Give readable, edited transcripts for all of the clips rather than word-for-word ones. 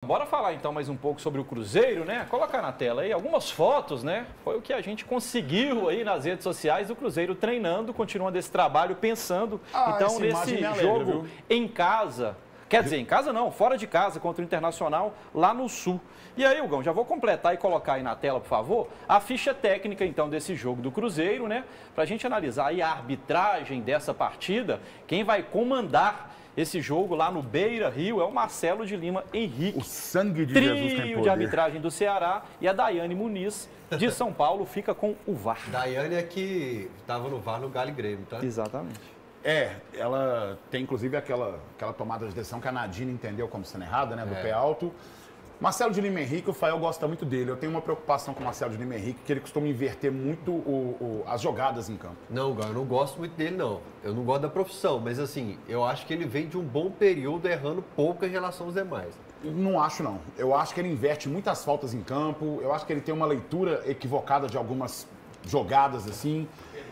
Bora falar então mais um pouco sobre o Cruzeiro, né? Colocar na tela aí algumas fotos, né? Foi o que a gente conseguiu aí nas redes sociais do Cruzeiro treinando, continuando esse trabalho, pensando então nesse jogo em casa. Quer dizer, em casa não, fora de casa, contra o Internacional, lá no Sul. E aí, Hugão, já vou completar e colocar aí na tela, por favor, a ficha técnica, então, desse jogo do Cruzeiro, né? Pra gente analisar aí a arbitragem dessa partida, quem vai comandar esse jogo lá no Beira-Rio é o Marcelo de Lima Henrique. O sangue de Jesus tem poder. Trio de arbitragem do Ceará e a Daiane Muniz, de São Paulo, fica com o VAR. Daiane é que estava no VAR no Galo e Grêmio, tá? Exatamente. Ela tem inclusive aquela tomada de decisão que a Nadine entendeu como sendo errada, né? Do pé alto. Marcelo de Lima Henrique, o Fael gosta muito dele. Eu tenho uma preocupação com o Marcelo de Lima Henrique, que ele costuma inverter muito as jogadas em campo. Não, eu não gosto muito dele, não. Eu não gosto da profissão, mas assim, eu acho que ele vem de um bom período errando pouco em relação aos demais. Não acho, não. Eu acho que ele inverte muitas faltas em campo. Eu acho que ele tem uma leitura equivocada de algumas jogadas, assim.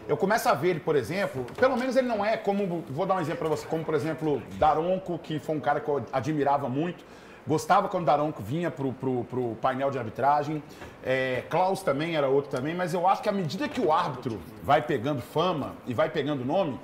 Eu começo a ver ele, por exemplo, pelo menos ele não é como, vou dar um exemplo para você, como, por exemplo, Daronco, que foi um cara que eu admirava muito. Gostava quando o Daronco vinha pro painel de arbitragem. Klaus também era outro também, mas eu acho que à medida que o árbitro vai pegando fama e vai pegando nome,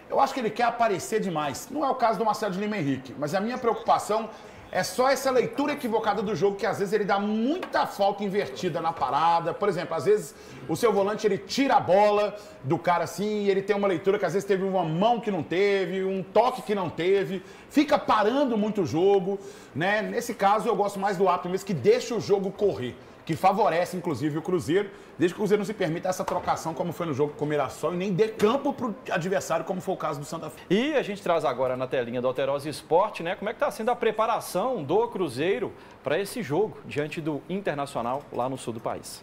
eu acho que ele quer aparecer demais. Não é o caso do Marcelo de Lima Henrique, mas a minha preocupação é só essa leitura equivocada do jogo, que às vezes ele dá muita falta invertida na parada. Por exemplo, às vezes o seu volante ele tira a bola do cara assim e ele tem uma leitura que às vezes teve uma mão que não teve, um toque que não teve, fica parando muito o jogo, né? Nesse caso eu gosto mais do árbitro mesmo, que deixa o jogo correr, que favorece inclusive o Cruzeiro, desde que o Cruzeiro não se permita essa trocação como foi no jogo com o Mirassol e nem dê campo para o adversário, como foi o caso do Santa Fé. E a gente traz agora na telinha do Alterosa Esporte, né? Como é que está sendo a preparação do Cruzeiro para esse jogo diante do Internacional lá no sul do país.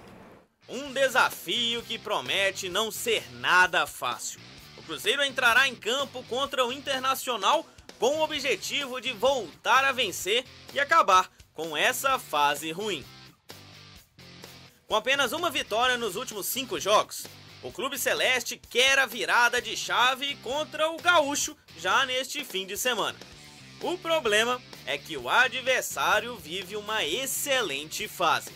Um desafio que promete não ser nada fácil. O Cruzeiro entrará em campo contra o Internacional com o objetivo de voltar a vencer e acabar com essa fase ruim. Com apenas uma vitória nos últimos 5 jogos, o Clube Celeste quer a virada de chave contra o Gaúcho já neste fim de semana. O problema é que o adversário vive uma excelente fase.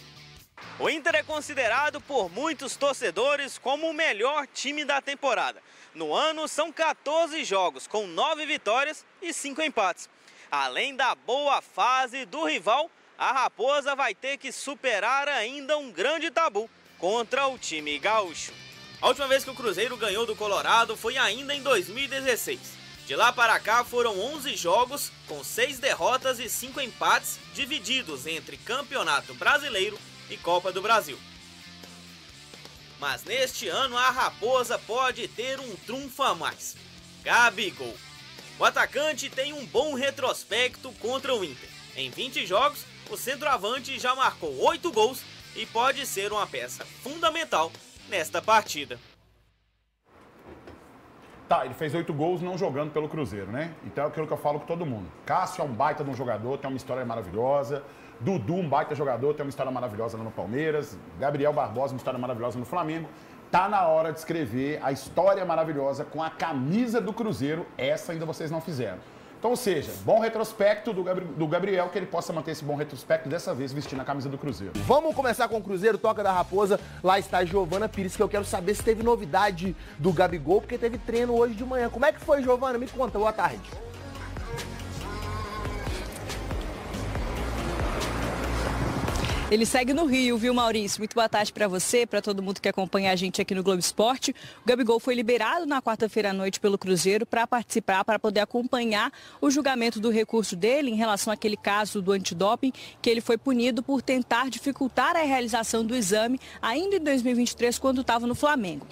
O Inter é considerado por muitos torcedores como o melhor time da temporada. No ano, são 14 jogos, com 9 vitórias e 5 empates. Além da boa fase do rival, a Raposa vai ter que superar ainda um grande tabu contra o time gaúcho. A última vez que o Cruzeiro ganhou do Colorado foi ainda em 2016. De lá para cá foram 11 jogos, com 6 derrotas e 5 empates, divididos entre Campeonato Brasileiro e Copa do Brasil. Mas neste ano a Raposa pode ter um trunfo a mais: Gabigol. O atacante tem um bom retrospecto contra o Inter. Em 20 jogos, o centroavante já marcou 8 gols e pode ser uma peça fundamental nesta partida. Tá, ele fez 8 gols não jogando pelo Cruzeiro, né? Então é aquilo que eu falo com todo mundo. Cássio é um baita de um jogador, tem uma história maravilhosa. Dudu, um baita jogador, tem uma história maravilhosa no Palmeiras. Gabriel Barbosa, uma história maravilhosa no Flamengo. Tá na hora de escrever a história maravilhosa com a camisa do Cruzeiro. Essa ainda vocês não fizeram. Então, ou seja, bom retrospecto do Gabriel, que ele possa manter esse bom retrospecto dessa vez vestindo a camisa do Cruzeiro. Vamos começar com o Cruzeiro, Toca da Raposa. Lá está a Giovana Pires, que eu quero saber se teve novidade do Gabigol, porque teve treino hoje de manhã. Como é que foi, Giovana? Me conta, boa tarde. Ele segue no Rio, viu, Maurício? Muito boa tarde para você, para todo mundo que acompanha a gente aqui no Globo Esporte. O Gabigol foi liberado na quarta-feira à noite pelo Cruzeiro para participar, para poder acompanhar o julgamento do recurso dele em relação àquele caso do antidoping, que ele foi punido por tentar dificultar a realização do exame ainda em 2023, quando estava no Flamengo.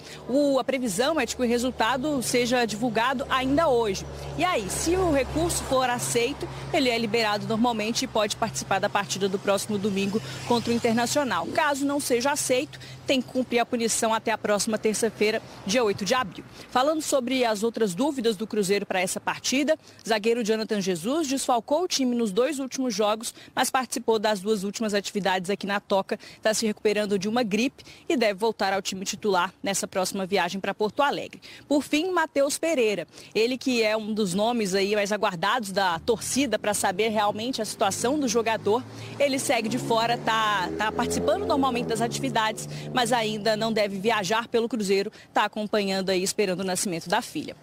A previsão é de que o resultado seja divulgado ainda hoje. E aí, se o recurso for aceito, ele é liberado normalmente e pode participar da partida do próximo domingo contra o Internacional. Caso não seja aceito, tem que cumprir a punição até a próxima terça-feira, dia 8 de abril. Falando sobre as outras dúvidas do Cruzeiro para essa partida, zagueiro Jonathan Jesus desfalcou o time nos 2 últimos jogos, mas participou das 2 últimas atividades aqui na Toca, está se recuperando de uma gripe e deve voltar ao time titular nessa próxima viagem para Porto Alegre. Por fim, Matheus Pereira, ele que é um dos nomes aí mais aguardados da torcida para saber realmente a situação do jogador, ele segue de fora, tá participando normalmente das atividades, mas ainda não deve viajar pelo Cruzeiro, está acompanhando aí, esperando o nascimento da filha.